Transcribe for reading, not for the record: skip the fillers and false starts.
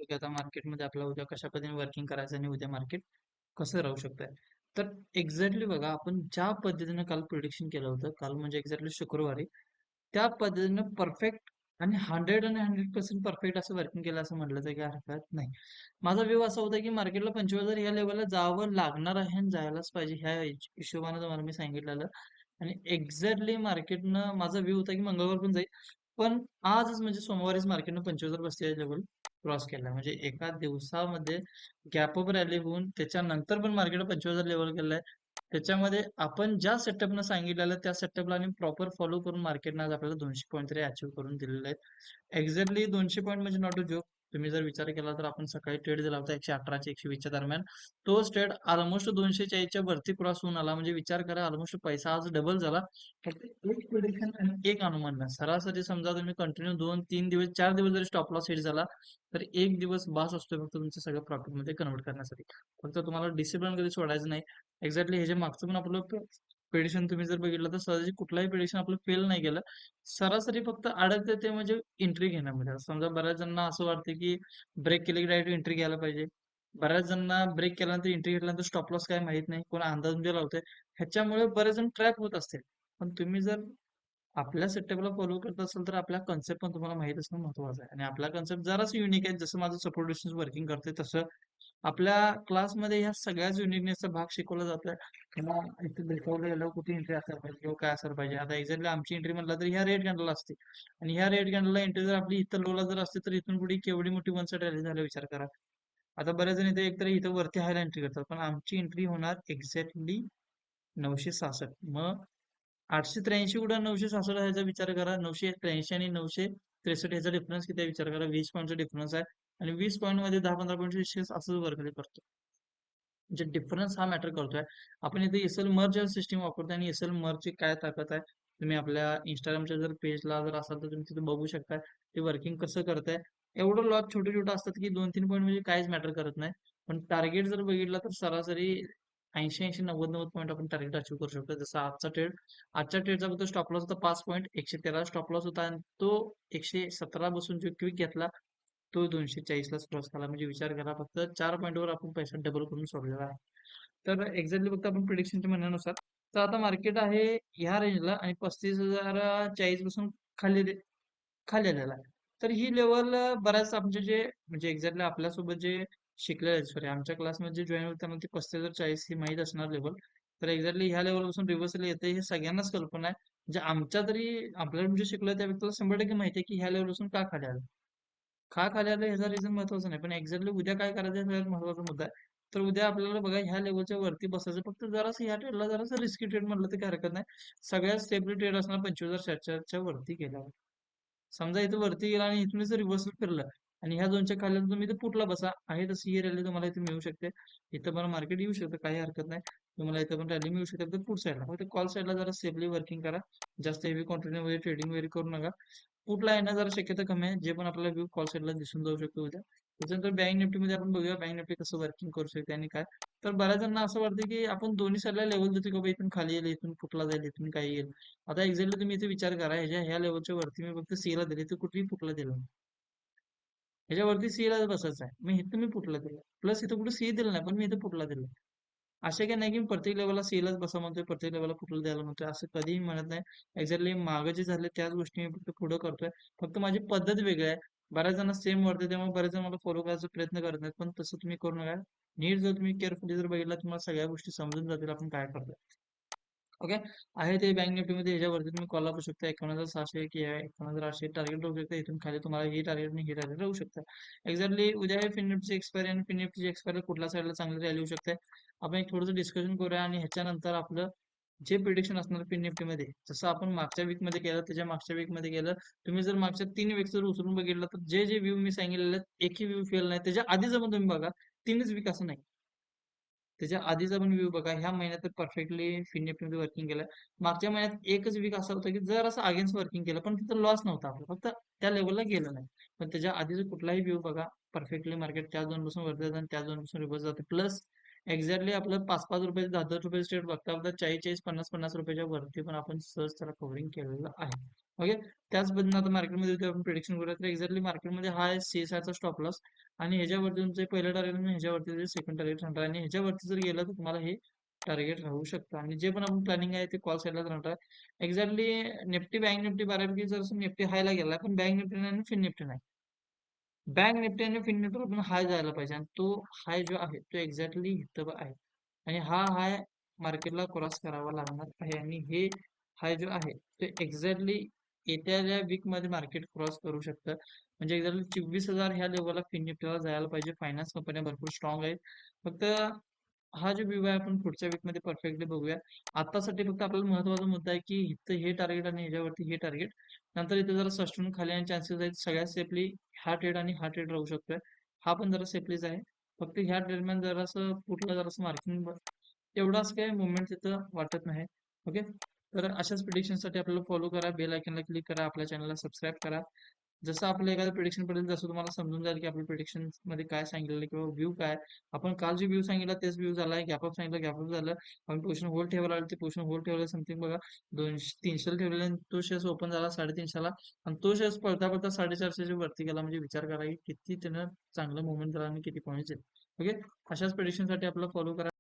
की आता मार्केटमध्ये आपल्याला उद्या कशा पद्धतीने वर्किंग करायचं आणि उद्या मार्केट कसं राहू शकतंय. तर एक्झॅक्टली बघा आपण ज्या पद्धतीनं काल प्रिडिक्शन केलं होतं, काल म्हणजे एक्झॅक्टली शुक्रवारी, त्या पद्धतीनं परफेक्ट आणि 100% परफेक्ट असं वर्किंग केलं असं म्हटलं तर काही हरकत नाही. माझा व्ह्यू असा होता की मार्केटला 25,000 या लेवलला जावं लागणार आहे आणि जायलाच पाहिजे ह्या हिशोबाने तुम्हाला मी सांगितलेलं. आणि एक्झॅक्टली मार्केटनं माझा व्ह्यू होता की मंगळवार पण जाईल. पण आजच म्हणजे सोमवारीच मार्केटनं 25,035 लेवल क्रॉस केला. म्हणजे एका दिवसामध्ये गॅप अप रॅली होऊन त्याच्यानंतर पण मार्केट 25,000 लेवल केलाय. त्याच्यामध्ये आपण ज्या सेटअपनं सांगितलेलं त्या सेटअपला आणि प्रॉपर फॉलो करून मार्केटनं आज आपल्याला 200 पॉईंट तरी अचीव्ह करून दिलेले आहेत. एक्झॅक्टली 200 पॉईंट म्हणजे नॉट अ जोक. तुम्ही जर विचार केला तर आपण सकाळी ट्रेड दिला होता 118 चे 120 च्या दरम्यान. तोच ट्रेड ऑलमोस्ट 240 वरती क्रॉस होऊन आला. म्हणजे विचार करा ऑलमोस्ट पैसा आज डबल झाला. फक्त एक प्रिडिक्शन आणि एक अनुमान. सरासरी समजा तुम्ही कंटिन्यू 2-3 दिवस 4 दिवस जरी स्टॉप लॉस हिट झाला तर एक दिवस बास असतोय फक्त तुमचं सगळं प्रॉफिट मध्ये कन्वर्ट करण्यासाठी. फक्त तुम्हाला डिसिप्लिन कधी सोडायचं नाही. एक्झॅक्टली ह्याच्या मागचं पण आपलं प्रिडिक्शन तुम्ही जर बघितलं तर सहजी कुठलाही प्रिडिक्शन आपलं फेल नाही गेलं. सरासरी फक्त अडकते ते म्हणजे एंट्री घेण्यामध्ये. समजा बऱ्याच जणांना असं वाटतं की ब्रेक केले की डायरेक्ट एंट्री घ्यायला पाहिजे. बऱ्याच जणांना ब्रेक केल्यानंतर एंट्री घेतल्यानंतर स्टॉप लॉस काय माहित नाही, कोण अंदाज म्हणजे लावतंय. ह्याच्यामुळे बरेच जण ट्रॅप होत असतील. पण तुम्ही जर आपल्या सेटअपला फॉलो करत असाल तर आपला कन्सेप्ट पण तुम्हाला माहित असणं महत्वाचं आहे. आणि आपला कन्सेप्ट जरासं युनिक आहे. जसं माझं सपोर्ट डिस्टन्स वर्किंग करते तसं आपल्या क्लासमध्ये ह्या सगळ्याच युनिकनेसचा भाग शिकवला जातोय. किंवा इथे ब्रेकआउट गेल्यावर कुठे एंट्री असायला पाहिजे किंवा काय असायला पाहिजे. आता एक्झॅक्टली आमची एंट्री म्हटलं तर ह्या रेट कॅन्डल असते. आणि ह्या रेट कॅन्डलला एंट्री जर आपली इथं लोला जर असते तर इथून पुढे केवढी मोठी वन साइड रॅली झाला विचार करा. आता बऱ्याच जण इथे एकतर इथं वरती हायला एंट्री करतात, पण आमची एंट्री होणार एक्झॅक्टली 966. मग 883 कुठं 966 ह्याचा विचार करा. 983 आणि 963 ह्याचा डिफरन्स किती आहे विचार करा. 20 पॉईंटचा डिफरन्स आहे. आणि 20 पॉईंट मध्ये 10-15 पॉईंट असं वर्क करतो. म्हणजे डिफरन्स हा मॅटर करतोय. आपण इथे एसएल मर्ज सिस्टीम वापरतोय आणि एसएल मर्जची काय ताकद आहे तुम्ही आपल्या इंस्टाग्रामच्या जर पेजला जर असाल तर तुम्ही तिथे बघू शकता ते वर्किंग कसं करताय. एवढं लॉस छोटे छोटे असतात की 2-3 पॉईंट म्हणजे काहीच मॅटर करत नाही. पण टार्गेट जर बघितला तर सरासरी 80-90 पॉईंट आपण टार्गेट अचीव्ह करू शकतो. जसं आजच्या ट्रेडचा फक्त स्टॉप लॉस होता 5 पॉईंट, 113 स्टॉप लॉस होता आणि तो 117 बसून जो क्विक घेतला तो 240 लाच क्रॉस झाला. म्हणजे विचार करा फक्त 4 पॉईंटवर आपण पैसा डबल करून सोडलेला आहे. तर एक्झॅक्टली फक्त आपण प्रिडिक्शनच्या म्हणण्यानुसार तर आता मार्केट आहे ह्या रेंजला आणि 35,040 पासून खाली खाली आलेला आहे. तर ही लेवल बऱ्याच आमचे जे म्हणजे एक्झॅक्टली आपल्यासोबत जे शिकलेले सॉरी आमच्या क्लासमध्ये जे जॉईन होते त्यांना ते 35,040 ही माहीत असणार लेवल. तर एक्झॅक्टली ह्या लेवलपासून रिव्हर्सल येते हे सगळ्यांनाच कल्पना आहे. म्हणजे आमच्या तरी आपल्याला जे शिकलं त्या व्यक्तीला 100% माहिती आहे की ह्या लेवलपासून का खाली आलं. का खाली आलं ह्याचा रिझन महत्वाचा नाही. पण एक्झॅक्टली उद्या काय करायचं हा सगळ्यात महत्वाचा मुद्दा आहे. तर उद्या आपल्याला बघा ह्या लेवलच्या वरती बसायचं. फक्त जरासं ह्या ट्रेडला जरासं रिस्की ट्रेड म्हटलं तर काही हरकत नाही. सगळ्यात स्टेबल ट्रेड असणार 25,700च्या वरती गेल्यावर. समजा इथं वरती गेला आणि इथून जर रिव्हर्सल फिरलं आणि ह्या दोनच्या खाली आलं, तुम्ही इथं पुटला बसा. आहे तशी ही रॅली तुम्हाला इथे मिळू शकते. इथं पण मार्केट येऊ शकतं काही हरकत नाही. तुम्हाला इथं पण रॅली मिळू शकते फक्त पुट साईडला. फक्त कॉल साईडला जरा सेफली वर्किंग करा. जास्त हेवी क्वांटिटी वगैरे ट्रेडिंग वगैरे करू नका. पुटला येणं जरा शक्यता कमी आहे. जे पण आपल्याला व्यू कॉल साईडला दिसून जाऊ शकतो उद्या. त्याच्यानंतर बँक निफ्टीमध्ये आपण बघूया बँक निफ्टी कसं वर्किंग करू शकते आणि काय. तर बऱ्याच जणांना असं वाटतं की आपण दोन्ही साईडला लेवल देतो की बाबा इथून खाली येईल, इथून फुटला जाईल, इथून काही येईल. आता एक्झॅक्टली तुम्ही इथे विचार करा ह्या लेवलच्या वरती मी फक्त सी ला दिली तर कुठेही फुटला दिलं नाही. ह्याच्यावरती सी ला बसायचं आहे. मग इथं मी फुटला दिलं. प्लस इथं कुठे सी दिलं नाही पण मी इथं फुटला दिलं. असे काही नाही की प्रत्येक लेवलला सी लाच बसा म्हणतोय, प्रत्येक लेवलला फुटला द्यायला म्हणतोय. असं कधीही म्हणत नाही. एक्झॅक्टली मागं जे झाले त्याच गोष्टी मी फक्त पुढं करतोय. फक्त माझी पद्धत वेगळी आहे. बऱ्याच जण सेम वरती त्यामुळे बरेच जण मला फॉलो करायचा प्रयत्न करत नाहीत. पण तसं तुम्ही करू नका. नीट जर तुम्ही केअरफुली जर बघितला तुम्हाला सगळ्या गोष्टी समजून जातील आपण काय करतोय. ओके. आहे ते बँक निफ्टीमध्ये ह्याच्यावरती तुम्ही कॉल वापरू शकता. 51,600 की 51,800 टार्गेट राहू शकतं. इथून खाली तुम्हाला ही टार्गेट आणि ही टार्गेट राहू शकतं. एक्झॅक्टली उद्या आहे फिन निफ्टीची एक्सपायरी आणि फिन निफ्टीची एक्सपायरी कुठल्या साईडला चांगली रॅली येऊ शकते. आपण एक थोडंसं डिस्कशन करूया आणि ह्याच्यानंतर आपलं जे प्रिडिक्शन असणार फिन निफ्टीमध्ये जसं आपण मागच्या वीकमध्ये केलं त्याच्या मागच्या वीकमध्ये केलं. तुम्ही जर मागच्या 3 वीक जर उचलून बघितलं तर जे जे व्ह्यू मी सांगितलेले आहेत एकही व्ह्यू फेल नाही. त्याच्या आधीच पण तुम्ही बघा 3च वीक असं नाही. त्याच्या आधीचा पण व्ह्यू बघा. ह्या महिन्यात तर परफेक्टली फिन निफ्टीमध्ये वर्किंग केलं. मागच्या महिन्यात एकच वीक असा होता की जर असं अगेन्स्ट वर्किंग केलं पण तिथं लॉस नव्हता आपला. फक्त त्या लेवलला गेलं नाही. पण त्याच्या आधीचा कुठलाही व्ह्यू बघा परफेक्टली मार्केट त्या झोनपासून वरती जातं आणि त्या झोनपासून रिव्हर्स जाते. प्लस एक्झॅक्टली आपलं 5-5 रुपये 10-10 रुपये स्टेट बघता बघता 40-40 50-50 रुपयाच्या वरती पण आपण सहज त्याला कव्हरिंग केलेलं आहे. ओके. त्याच पद्धतीने आता मार्केटमध्ये जर आपण प्रिडिक्शन करूया तर एक्झॅक्टली मार्केटमध्ये हा आहे CSI स्टॉप लॉस आणि ह्याच्यावरती तुमचं पहिलं टार्गेट आणि ह्याच्यावरती सेकंड टार्गेट राहणार आणि ह्याच्यावरती जर गेलं तर तुम्हाला हे टार्गेट राहू शकतं आणि जे पण आपण प्लॅनिंग आहे ते कॉल साईडलाच राहणार. एक्झॅक्टली निफ्टी बँक निफ्टी बऱ्यापैकी जर निफ्टी हायला गेला पण बँक निफ्टी नाही आणि फिन निफ्टी नाही. बँक निफ्टी आणि फिन निफ्टीवर पण हाय जायला पाहिजे आणि तो हाय जो आहे तो एक्झॅक्टली इथं आहे आणि हा हाय मार्केटला क्रॉस करावा लागणार आहे आणि हे हाय जो आहे तो एक्झॅक्टली येत्या ज्या वीक मध्ये मार्केट क्रॉस करू शकतं म्हणजे एक्झॅक्टली 24,000 ह्या लेवलला फिन निफ्टीला जायला पाहिजे. फायनान्स कंपन्या भरपूर स्ट्रॉंग आहेत. फक्त हा जो व्यू आहे आपण पुढच्या वीक मध्ये परफेक्टली बघूया. आतासाठी फक्त आपल्याला महत्वाचा मुद्दा आहे की इथं हे टार्गेट आणि ह्याच्यावरती हे टार्गेट नंतर इथे जरा सस्टेन खाली येण्याचे चान्सेस आहेत. सगळ्यात सेफली हा ट्रेड आणि हा ट्रेड राहू शकतोय. हा पण जरा सेफलीच आहे. फक्त ह्या दरम्यान जरासं कुठलं जरासं मार्किंग एवढं असं काही मुवमेंट तिथं वाटत नाही. ओके. तर अशाच प्रिडिक्शनसाठी आपल्याला फॉलो करा, बेल आयकॉनला क्लिक करा, आपल्या चॅनलला सबस्क्राईब करा. जसं आपलं एखादं प्रिडिक्शन पडेल तसं तुम्हाला समजून जाईल की आपल्या प्रिडिक्शन मध्ये काय सांगितलेलं किंवा व्ह्यू काय. आपण काल जे व्ह्यू सांगितला तेच व्ह्यू झालाय. गॅप अप सांगितलं गॅप अप झालं. आपण पोझिशन होल्ड ठेवायला लागलं ते पोझिशन होल्ड ठेवलं समथिंग बघा 200 300 ठेवलेलं आणि तो शेअर ओपन झाला 350 आणि तो शेअर पळता पळता 450 वरती गेला म्हणजे विचार करा की किती त्यानं चांगलं मुवमेंट झाला आणि किती पॉईंट्स आहेत. ओके. अशाच प्रिडिक्शनसाठी आपल्याला फॉलो करा.